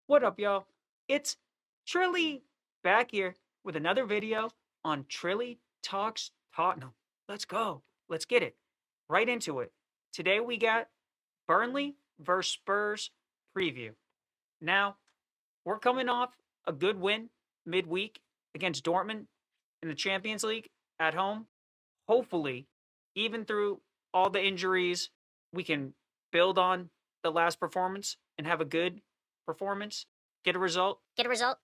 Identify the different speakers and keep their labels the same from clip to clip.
Speaker 1: What up, y'all? It's Trilly back here with another video on Trilly Talks Tottenham. Let's go. Let's get it. Right into it. Today we got Burnley versus Spurs preview. Now, we're coming off a good win midweek against Dortmund in the Champions League at home. Hopefully, even through all the injuries, we can build on the last performance and have a good performance, get a result.
Speaker 2: Get a result.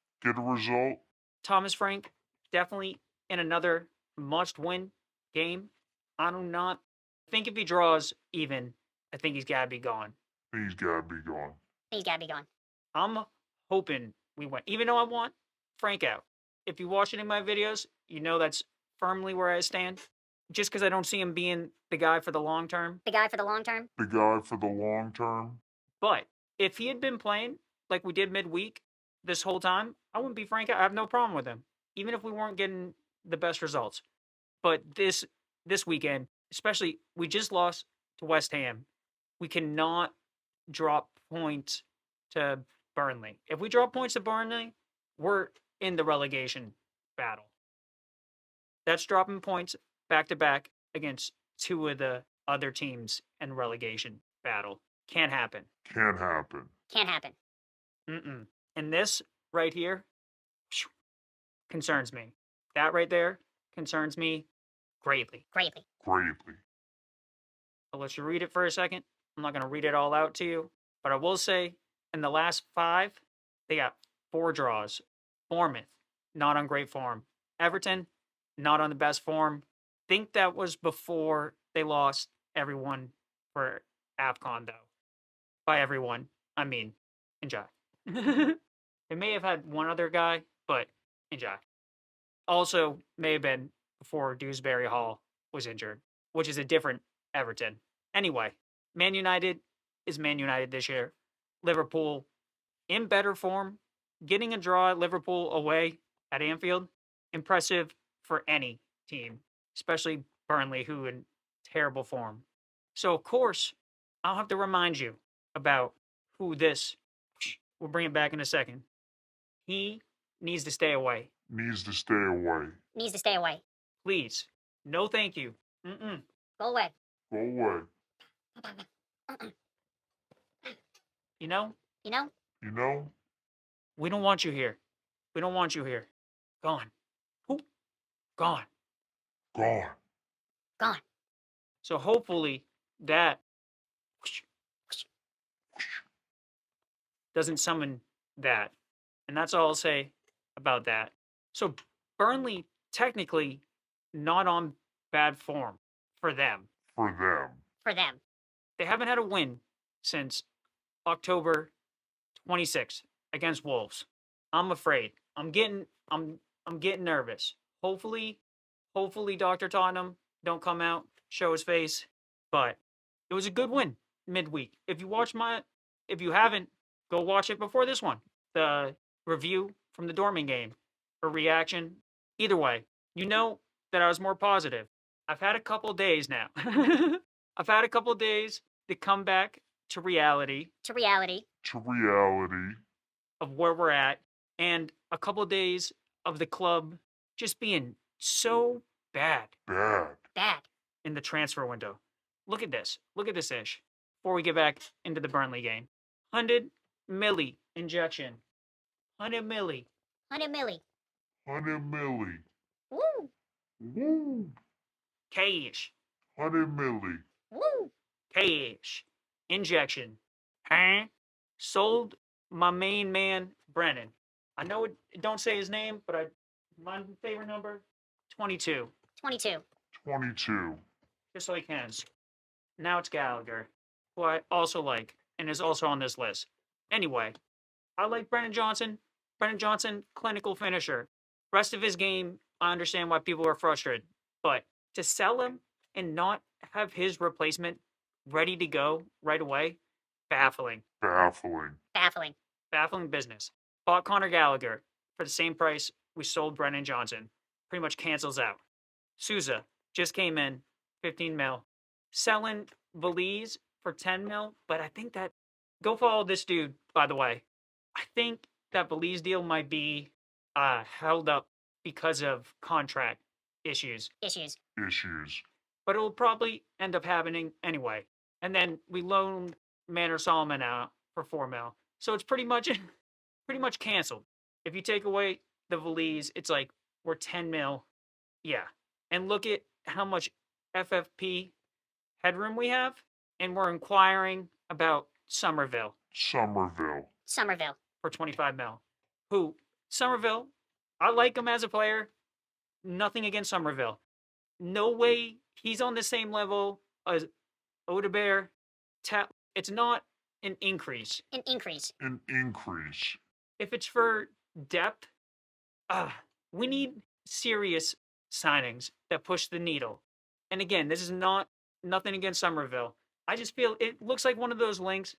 Speaker 1: Thomas Frank definitely in another must-win game. I do not think if he draws even, I think he's got to be gone.
Speaker 2: He's gotta be gone.
Speaker 1: I'm hoping we win, even though I want Frank out. If you watch any of my videos, you know that's firmly where I stand. Just because I don't see him being the guy for the long term.
Speaker 2: The guy for the long term.
Speaker 1: But if he had been playing like we did midweek this whole time, I wouldn't be Frank out. I have no problem with him, even if we weren't getting the best results. But this weekend, especially, we just lost to West Ham. We cannot drop points to Burnley. If we drop points to Burnley, we're in the relegation battle. That's dropping points back to back against two of the other teams in relegation battle. Can't happen.
Speaker 2: Can't happen.
Speaker 1: Mm-mm. And this right here concerns me. That right there concerns me greatly.
Speaker 2: Greatly.
Speaker 1: I'll let you read it for a second. I'm not going to read it all out to you, but I will say in the last 5, they got 4 draws. Bournemouth, not on great form. Everton, not on the best form. Think that was before they lost everyone for AFCON, though. By everyone, I mean Njai. They may have had one other guy, but Njai. Also, may have been before Dewsbury Hall was injured, which is a different Everton. Anyway, Man United is Man United this year. Liverpool in better form. Getting a draw at Liverpool away at Anfield, impressive for any team, especially Burnley, who in terrible form. So, of course, I'll have to remind you about who this, we'll bring it back in a second. He needs to stay away.
Speaker 2: Needs to stay away.
Speaker 1: Please. No thank you. Mm-mm.
Speaker 2: Go away.
Speaker 1: You know,
Speaker 2: You know?
Speaker 1: we don't want you here. Gone. Who? Gone.
Speaker 2: Gone.
Speaker 1: So hopefully that doesn't summon that. And that's all I'll say about that. So Burnley technically not on bad form for them.
Speaker 2: For them.
Speaker 1: They haven't had a win since October 26th against Wolves. I'm afraid. I'm getting nervous. Hopefully Dr. Tottenham don't come out, show his face. But it was a good win midweek. If you haven't, go watch it before this one. The review from the Dortmund game or reaction. Either way, you know that I was more positive. I've had a couple days now. I've had a couple days to come back to reality of where we're at, and a couple days of the club just being so bad in the transfer window. Look at this ish. Before we get back into the Burnley game, 100 milli injection. 100 milli.
Speaker 2: 100 milli.
Speaker 1: Woo.
Speaker 2: Woo.
Speaker 1: Cash.
Speaker 2: 100 milli.
Speaker 1: Woo. Cash. Injection. Huh? Sold my main man, Brennan. I know it don't say his name, but my favorite number, 22.
Speaker 2: 22.
Speaker 1: Just like his. Now it's Gallagher, who I also like, and is also on this list. Anyway, I like Brennan Johnson. Brennan Johnson, clinical finisher. Rest of his game, I understand why people are frustrated. But to sell him and not have his replacement ready to go right away, baffling. Baffling business. Bought Conor Gallagher for the same price we sold Brennan Johnson. Pretty much cancels out. Souza just came in, 15 mil. Selling Valise for 10 mil, but I think that... Go follow this dude, by the way. I think that Belize deal might be held up because of contract issues.
Speaker 2: Issues.
Speaker 1: But it'll probably end up happening anyway. And then we loaned Manor Solomon out for 4 mil. So it's pretty much canceled. If you take away the Valise, it's like we're 10 mil. Yeah. And look at how much FFP headroom we have. And we're inquiring about Somerville for 25 mil. Who, Somerville, I like him as a player. Nothing against Somerville. No way he's on the same level as Odebear. It's not an increase.
Speaker 2: An increase.
Speaker 1: If it's for depth, we need serious signings that push the needle. And again, this is nothing against Somerville. I just feel it looks like one of those links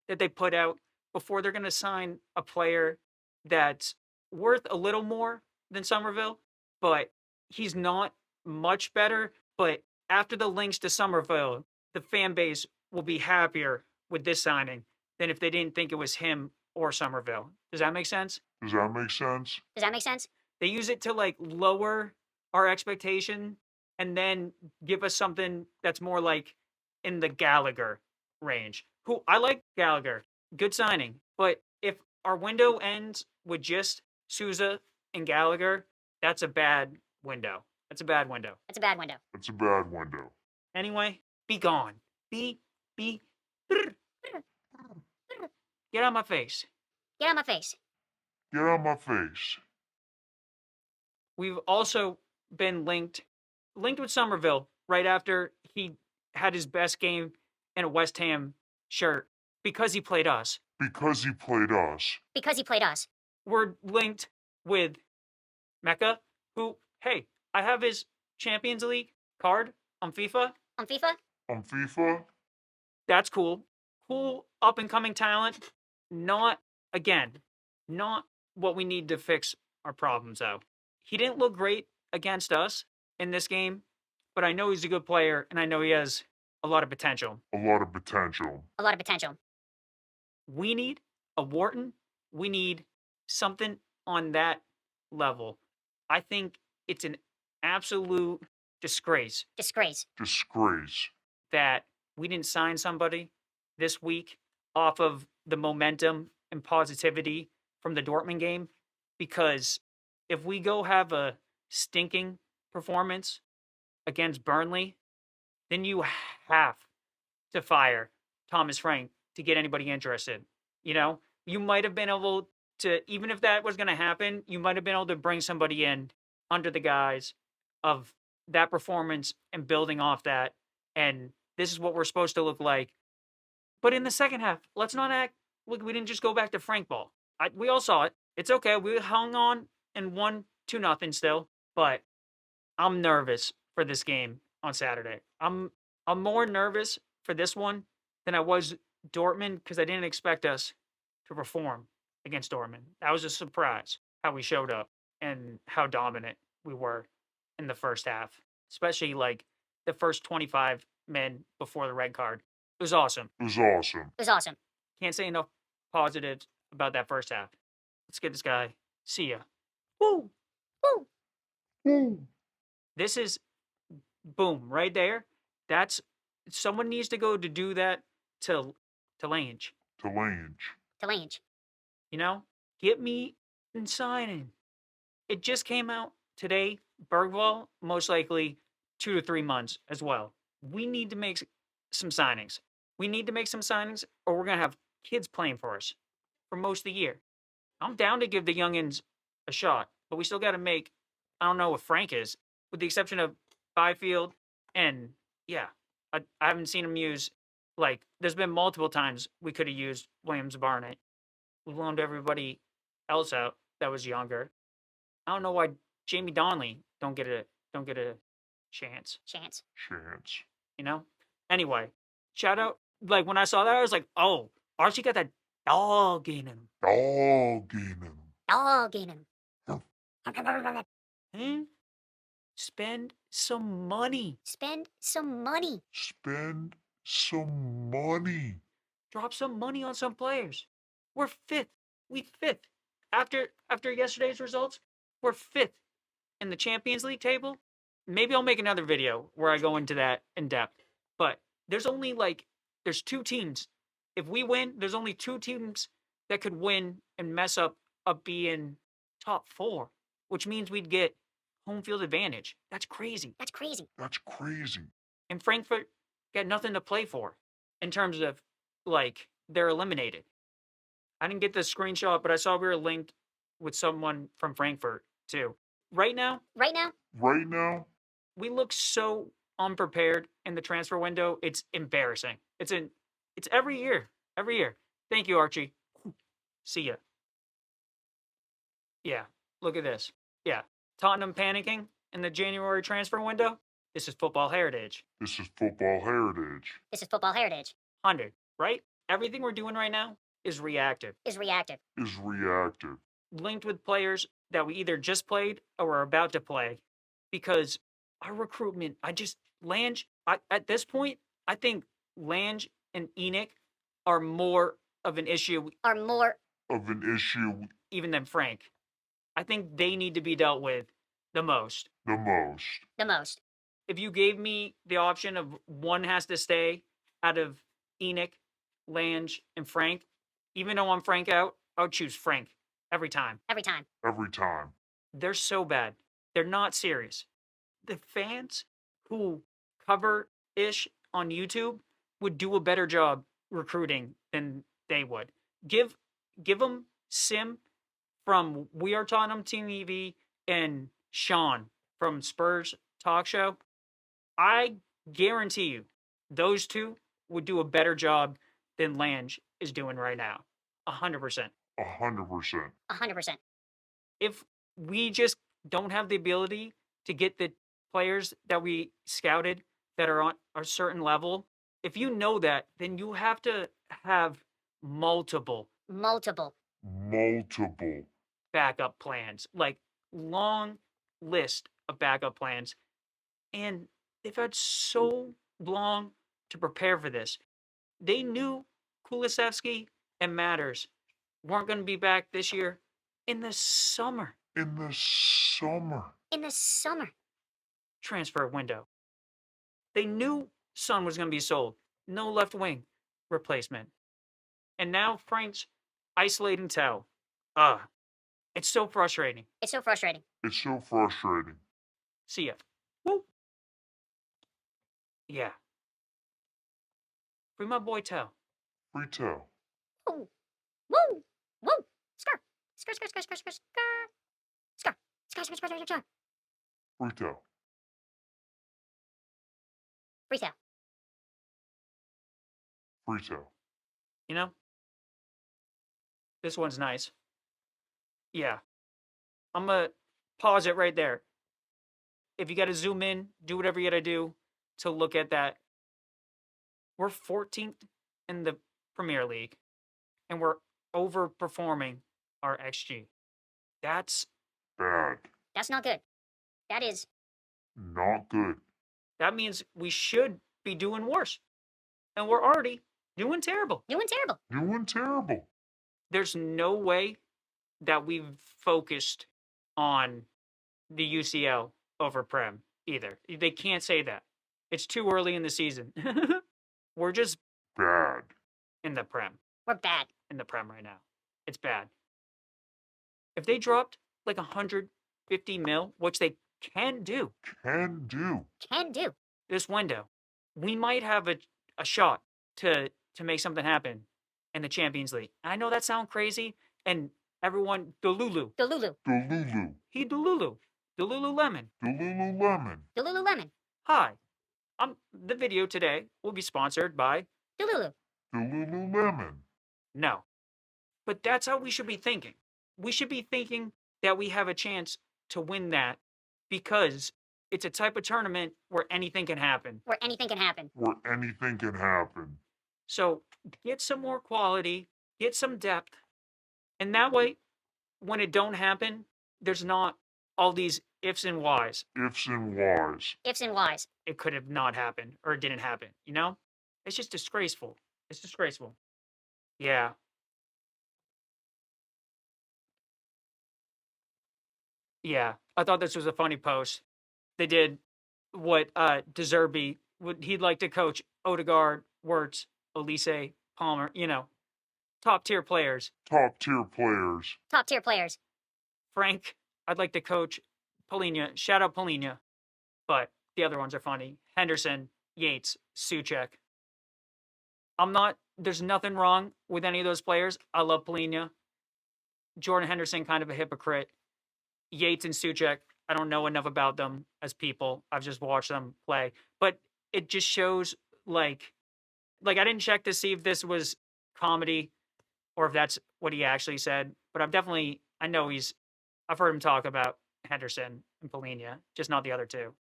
Speaker 1: that they put out before they're going to sign a player that's worth a little more than Somerville, but he's not much better. But after the links to Somerville, the fan base will be happier with this signing than if they didn't think it was him or Somerville. Does that make sense? They use it to like lower our expectation and then give us something that's more like in the Gallagher range. Who I like Gallagher. Good signing. But if our window ends with just Souza and Gallagher, that's a bad window. Anyway, be gone. Be. Get out of my face. We've also been linked with Somerville right after he had his best game in a West Ham shirt because he played us. We're linked with Mecca, who, hey, I have his Champions League card on FIFA. That's cool. Cool up and coming talent. Not what we need to fix our problems though. He didn't look great against us in this game, but I know he's a good player and I know he has a lot of potential. We need a Wharton. We need something on that level. I think it's an absolute disgrace that we didn't sign somebody this week off of the momentum and positivity from the Dortmund game, because if we go have a stinking performance against Burnley, then you have to fire Thomas Frank to get anybody interested. You know, you might have been able to, even if that was going to happen, you might have been able to bring somebody in under the guise of that performance and building off that. And this is what we're supposed to look like. But in the second half, let's not act like we didn't just go back to Frank ball. We all saw it. It's okay. We hung on and won 2-0 still. But I'm nervous for this game on Saturday. I'm more nervous for this one than I was Dortmund because I didn't expect us to perform against Dortmund. That was a surprise how we showed up and how dominant we were in the first half, especially like the first 25 men before the red card. It was awesome. Can't say enough positives about that first half. Let's get this guy. See ya. Woo! This is boom right there. That's someone needs to go to do that to Lange. You know, get me in signing. It just came out today. Bergwall, most likely 2 to 3 months as well. We need to make some signings. Or we're going to have kids playing for us for most of the year. I'm down to give the youngins a shot, but we still got to make, I don't know what Frank is, with the exception of Byfield. And yeah, I haven't seen him use, like, there's been multiple times we could have used Williams Barnett. We loaned everybody else out that was younger. I don't know why Jamie Donnelly don't get a chance. You know? Anyway, shout out. Like when I saw that, I was like, oh, Archie got that dog in him. Spend some money. Drop some money on some players. We're 5th. We fifth. After yesterday's results, we're fifth in the Champions League table. Maybe I'll make another video where I go into that in depth. But there's only there's two teams. If we win, there's only two teams that could win and mess up being top four, which means we'd get home field advantage. That's crazy.
Speaker 2: That's crazy.
Speaker 1: And Frankfurt got nothing to play for in terms of they're eliminated. I didn't get the screenshot, but I saw we were linked with someone from Frankfurt too. Right now, we look so unprepared in the transfer window. It's embarrassing. It's every year. Every year. Thank you, Archie. See ya. Yeah, look at this. Yeah, Tottenham panicking in the January transfer window. This is football heritage. 100, right? Everything we're doing right now is reactive. Linked with players that we either just played or are about to play. Because our recruitment, Lange, at this point, I think Lange and Enoch are more of an issue. Even than Frank. I think they need to be dealt with the most. If you gave me the option of one has to stay out of Enoch, Lange, and Frank, even though I'm Frank out, I would choose Frank every time. They're so bad. They're not serious. The fans who cover-ish on YouTube would do a better job recruiting than they would. Give them Sim from We Are Tottenham TV and Sean from Spurs Talk Show. I guarantee you, those two would do a better job than Lange is doing right now. 100%. If we just don't have the ability to get the players that we scouted that are on a certain level, if you know that, then you have to have multiple backup plans, long list of backup plans. And they've had so long to prepare for this. They knew Kulusevski and Matters weren't going to be back this year in the summer. Transfer window. They knew Son was going to be sold. No left wing replacement. And now Frank's isolating Tell. It's so frustrating. See ya. Woo. Yeah. Free my boy Tell.
Speaker 2: Free Tell.
Speaker 3: Woo! Woo! Woo! Skr! Skr, skr, skr, skr, skr, skr. Skr. Skr, skr, skr, skr, skr.
Speaker 2: Free Tell.
Speaker 3: Retail.
Speaker 2: Free Tell.
Speaker 1: You know? This one's nice. Yeah. I'm going to pause it right there. If you got to zoom in, do whatever you got to do to look at that. We're 14th in the Premier League, and we're overperforming our XG. That's
Speaker 2: bad.
Speaker 3: That's not good. That is
Speaker 2: not good.
Speaker 1: That means we should be doing worse. And we're already doing terrible. There's no way that we've focused on the UCL over Prem either. They can't say that. It's too early in the season. We're just
Speaker 2: bad
Speaker 1: in the Prem.
Speaker 3: We're bad
Speaker 1: in the Prem right now. It's bad. If they dropped 150 mil, which they can do this window, we might have a shot to make something happen in the Champions League. I know that sounds crazy, and everyone, Delulu. He Delulu. Delululemon. Hi. The video today will be sponsored by
Speaker 2: Delululemon.
Speaker 1: No. But that's how we should be thinking. We should be thinking that we have a chance to win that because it's a type of tournament where anything can happen. So get some more quality, get some depth, and that way, when it don't happen, there's not all these ifs and whys. It could have not happened or it didn't happen, you know? It's just disgraceful. Yeah. Yeah, I thought this was a funny post. They did what De Zerbi would he'd like to coach Odegaard, Wirtz, Elise, Palmer, top tier players.
Speaker 2: Top tier players.
Speaker 3: Top tier players.
Speaker 1: Frank, I'd like to coach Polina. Shout out Polina. But the other ones are funny. Henderson, Yates, Suchek. There's nothing wrong with any of those players. I love Polina. Jordan Henderson, kind of a hypocrite. Yates and Suchek, I don't know enough about them as people. I've just watched them play. But it just shows like I didn't check to see if this was comedy or if that's what he actually said. But I've heard him talk about Henderson and Polina, just not the other two.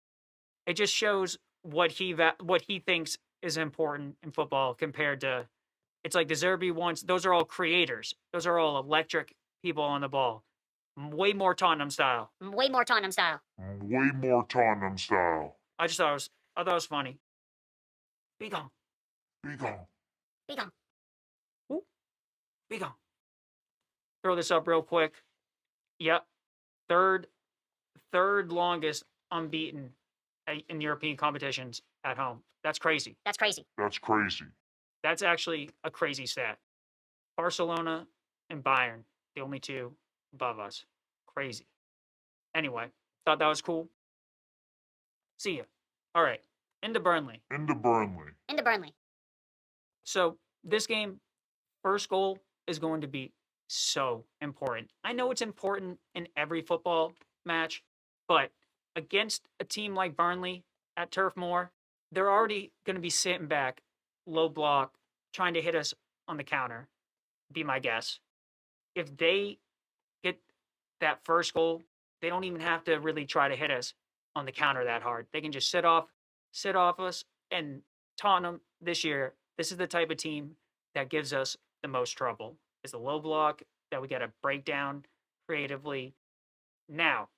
Speaker 1: It just shows what he thinks is important in football compared to it's like the Zerbi ones. Those are all creators. Those are all electric people on the ball. Way more Tottenham style.
Speaker 3: Way more Tottenham style.
Speaker 2: Way more Tottenham style.
Speaker 1: I thought it was funny. Be gone.
Speaker 2: Be gone.
Speaker 3: Be gone.
Speaker 1: Ooh. Be gone. Throw this up real quick. Yep. Third longest unbeaten in European competitions at home. That's crazy.
Speaker 3: That's crazy.
Speaker 2: That's crazy.
Speaker 1: That's actually a crazy stat. Barcelona and Bayern, the only two above us. Crazy. Anyway, thought that was cool. See ya. All right. Into Burnley.
Speaker 2: Into Burnley.
Speaker 3: Into Burnley.
Speaker 1: So this game, first goal is going to be so important. I know it's important in every football match, but against a team like Burnley at Turf Moor, they're already going to be sitting back, low block, trying to hit us on the counter, be my guess. If they get that first goal, they don't even have to really try to hit us on the counter that hard. They can just sit off us. And Tottenham this year, this is the type of team that gives us the most trouble. It's the low block that we got to break down creatively. Now,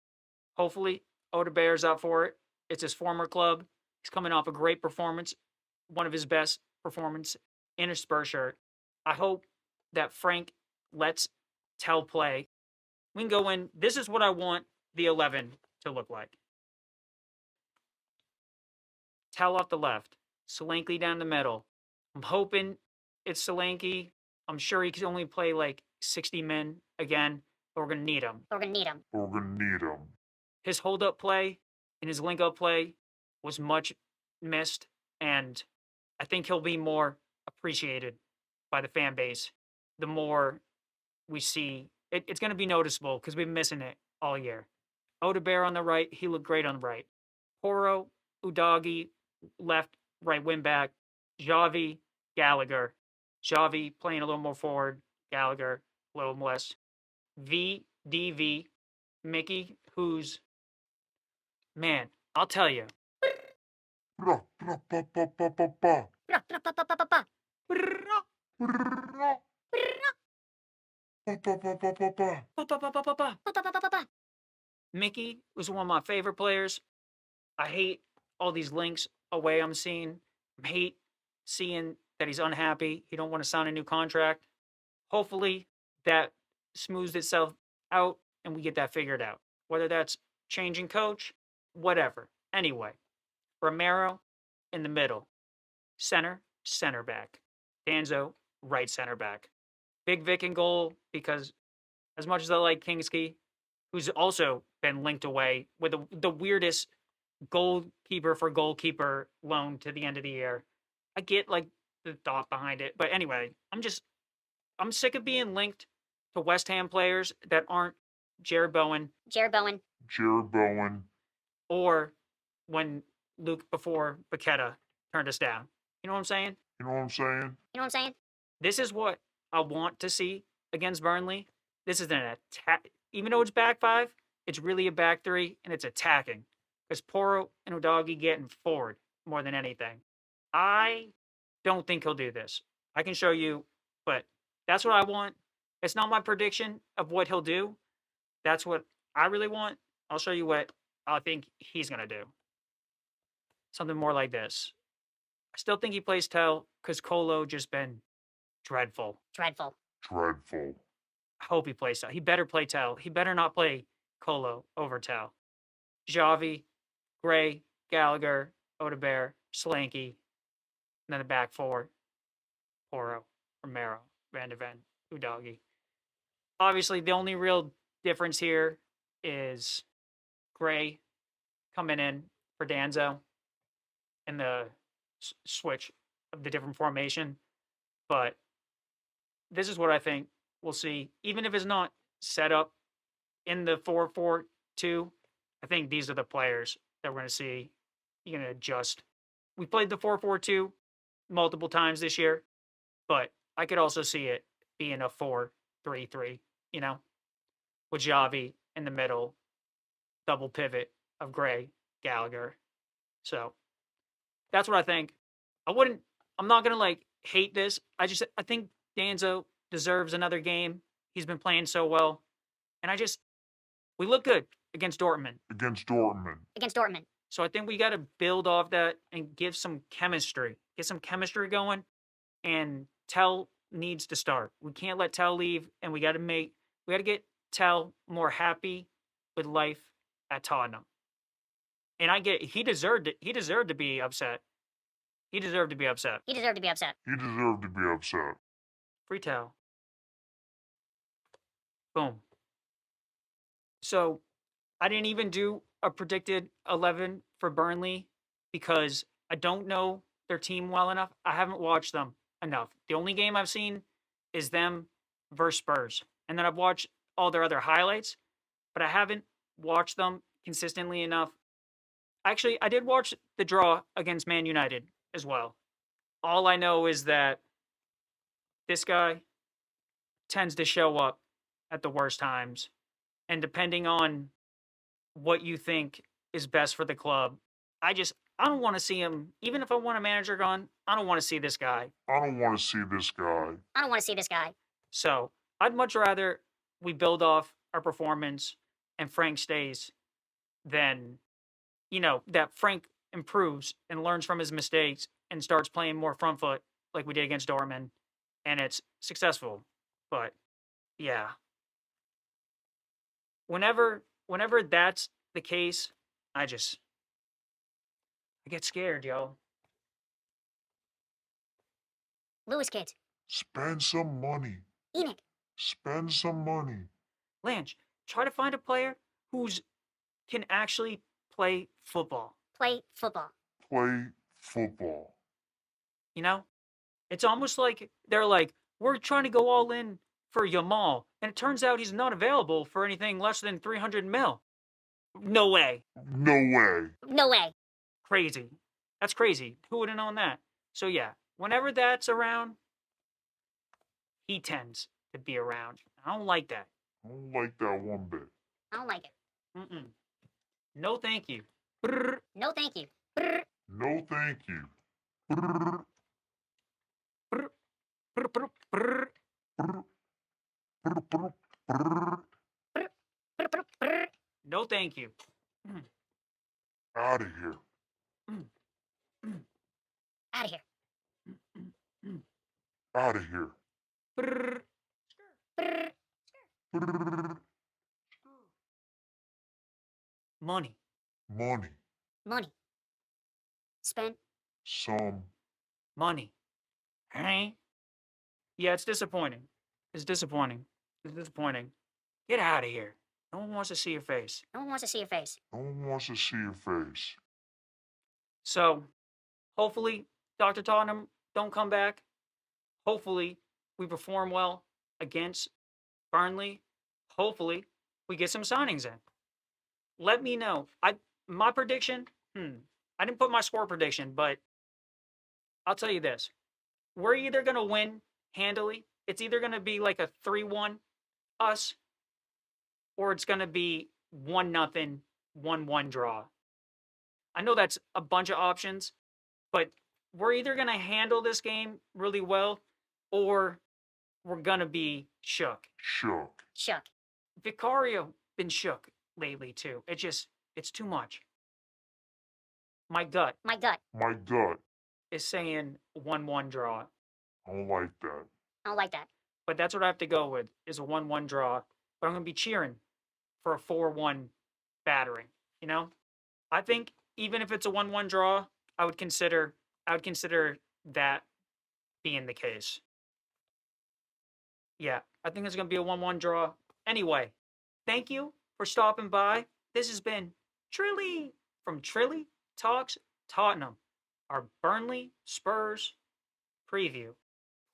Speaker 1: hopefully, Odegaard's up for it. It's his former club. He's coming off a great performance, one of his best performance in a Spurs shirt. I hope that Frank lets Tell play. We can go in. This is what I want the 11 to look like. Tell off the left. Solanke down the middle. I'm hoping it's Solanke. I'm sure he can only play like 60 men again, but we're going to need him.
Speaker 3: We're going to need him.
Speaker 2: We're going to need him.
Speaker 1: His hold-up play and his link-up play was much missed, and I think he'll be more appreciated by the fan base the more we see. It's going to be noticeable because we've been missing it all year. Odegaard on the right, he looked great on the right. Porro, Udagi, left, right wing back. Xavi, Gallagher. Xavi playing a little more forward. Gallagher, a little less. VDV, Mickey, who's, man, I'll tell you. Mickey was one of my favorite players. I hate all these links away I'm seeing. I hate seeing that he's unhappy. He don't want to sign a new contract. Hopefully that smooths itself out and we get that figured out. Whether that's changing coach, whatever. Anyway, Romero in the middle. Center back. Danzo, right center back. Big Vic in goal because as much as I like Kingsley, who's also been linked away with the weirdest goalkeeper for goalkeeper loan to the end of the year. I get like the thought behind it. But anyway, I'm sick of being linked to West Ham players that aren't Jared Bowen. Or when Luke before Paqueta turned us down. You know what I'm saying? This is what I want to see against Burnley. This is an attack. Even though it's back five, it's really a back three, and it's attacking. Because Porro and Udagi getting forward more than anything. I don't think he'll do this. I can show you, but that's what I want. It's not my prediction of what he'll do. That's what I really want. I'll show you what I think he's going to do. Something more like this. I still think he plays Tell because Colo just been dreadful.
Speaker 3: Dreadful.
Speaker 2: Dreadful.
Speaker 1: I hope he plays Tell. He better play Tell. He better not play Colo over Tell. Javi, Gray, Gallagher, Odebear, Slanky, and then the back four, Poro, Romero, Van de Ven, Udagi. Obviously, the only real difference here is Gray coming in for Danzo and the switch of the different formation. But this is what I think we'll see. Even if it's not set up in the 4-4-2, I think these are the players that we're going to see. You're going to adjust. We played the 4-4-2 multiple times this year, but I could also see it being a 4-3-3, with Javi in the middle, double pivot of Gray, Gallagher. So that's what I think. I'm not going to hate this. I think Danzo deserves another game. He's been playing so well. And we look good against Dortmund.
Speaker 2: Against Dortmund.
Speaker 3: Against Dortmund.
Speaker 1: So I think we got to build off that and give some chemistry. Get some chemistry going. And Tell needs to start. We can't let Tell leave. And we got to get Tell more happy with life at Tottenham. And he deserved it. He deserved to be upset. He deserved to be upset.
Speaker 3: He deserved to be upset.
Speaker 2: He deserved to be upset.
Speaker 1: Free Tell. Boom. So I didn't even do a predicted 11 for Burnley because I don't know their team well enough. I haven't watched them enough. The only game I've seen is them versus Spurs. And then I've watched all their other highlights, but I haven't watched them consistently enough. Actually, I did watch the draw against Man United as well. All I know is that this guy tends to show up at the worst times. And depending on what you think is best for the club, I don't want to see him. Even if I want a manager gone, I don't want to see this guy.
Speaker 2: I don't want to see this guy.
Speaker 3: I don't want to see this guy.
Speaker 1: So I'd much rather we build off our performance and Frank stays than, that Frank improves and learns from his mistakes and starts playing more front foot like we did against Dortmund, and it's successful. But yeah, whenever that's the case, I get scared, yo.
Speaker 3: Lewis kids.
Speaker 2: Spend some money.
Speaker 3: Enoch.
Speaker 2: Spend some money.
Speaker 1: Lange, try to find a player who's can actually play football.
Speaker 3: Play football.
Speaker 2: Play football.
Speaker 1: It's almost like they're like, we're trying to go all in for Yamal, and it turns out he's not available for anything less than 300 mil. No way.
Speaker 2: No way.
Speaker 3: No way.
Speaker 1: Crazy. That's crazy. Who would have known that? So yeah, whenever that's around, he tends to be around. I don't like that.
Speaker 2: I don't like that one bit.
Speaker 3: I don't like it.
Speaker 1: Mm-mm. No, thank you.
Speaker 3: No, thank you.
Speaker 2: No, thank you.
Speaker 1: No, thank you.
Speaker 2: Out of here.
Speaker 3: Out of here.
Speaker 2: Out of here.
Speaker 1: Money.
Speaker 2: Money.
Speaker 3: Money. Spend.
Speaker 2: Some.
Speaker 1: Money. Hey? Yeah, it's disappointing. It's disappointing. It's disappointing. Get out of here. No one wants to see your face.
Speaker 3: No one wants to see your face.
Speaker 2: No one wants to see your face.
Speaker 1: So, hopefully, Dr. Tottenham don't come back. Hopefully, we perform well against Burnley. Hopefully, we get some signings in. Let me know. My prediction, I didn't put my score prediction, but I'll tell you this. We're either going to win handily. It's either going to be like a 3-1 us, or it's going to be 1-0, 1-1 draw. I know that's a bunch of options, but we're either going to handle this game really well, or we're going to be shook.
Speaker 2: Shook.
Speaker 3: Shook.
Speaker 1: Vicario been shook lately, too. It's too much. My gut
Speaker 3: My gut.
Speaker 2: My gut.
Speaker 1: is saying 1-1 draw,
Speaker 2: I don't like that.
Speaker 3: I don't like that.
Speaker 1: but that's what I have to go with, is a 1-1 draw. But I'm going to be cheering for a 4-1 battering, you know? I think even if it's a 1-1 draw, I would consider that being the case. Yeah, I think it's going to be a 1-1 draw. Anyway, thank you for stopping by. This has been Trilly from Trilly Talks Tottenham, our Burnley Spurs preview.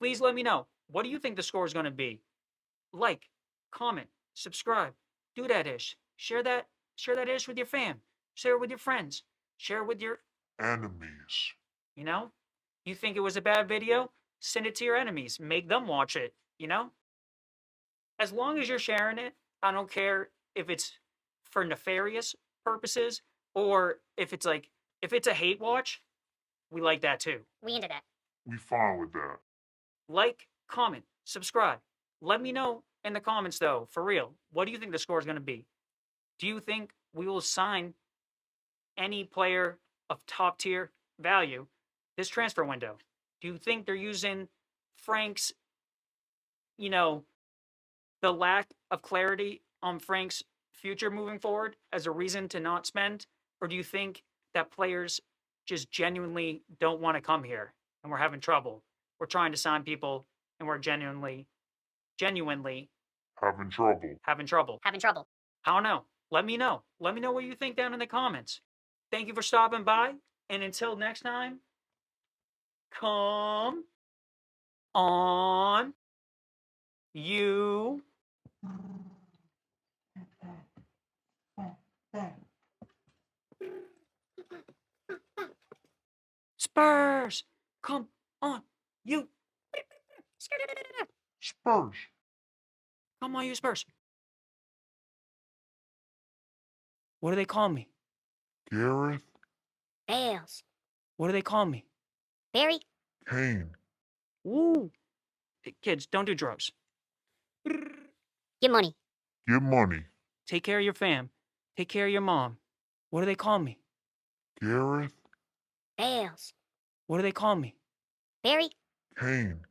Speaker 1: Please let me know, what do you think the score is going to be? Like, comment, subscribe, do that ish. Share that ish with your fam. Share it with your friends. Share it with your,
Speaker 2: Enemies.
Speaker 1: you know? You think it was a bad video? Send it to your enemies. Make them watch it, you know? As long as you're sharing it, I don't care if it's for nefarious purposes or if it's a hate watch, we like that too.
Speaker 3: We into that.
Speaker 2: We fine with that.
Speaker 1: Like, comment, subscribe. Let me know in the comments though, for real. What do you think the score is going to be? Do you think we will sign any player of top tier value this transfer window? Do you think they're using Frank's, the lack of clarity on Frank's future moving forward as a reason to not spend? Or do you think that players just genuinely don't want to come here and we're having trouble? We're trying to sign people and we're genuinely
Speaker 2: Having trouble.
Speaker 1: having trouble.
Speaker 3: Having trouble.
Speaker 1: I don't know. Let me know. Let me know what you think down in the comments. Thank you for stopping by. And until next time, come on, you. Spurs, come on, you.
Speaker 2: Spurs.
Speaker 1: Come on, you Spurs. What do they call me?
Speaker 2: Gareth.
Speaker 3: Bales.
Speaker 1: What do they call me?
Speaker 3: Barry.
Speaker 2: Kane.
Speaker 1: Woo. Hey, kids, don't do drugs.
Speaker 3: Get money.
Speaker 2: Get money.
Speaker 1: Take care of your fam. Take care of your mom. What do they call me?
Speaker 2: Gareth.
Speaker 3: Bales.
Speaker 1: What do they call me?
Speaker 3: Barry.
Speaker 2: Kane.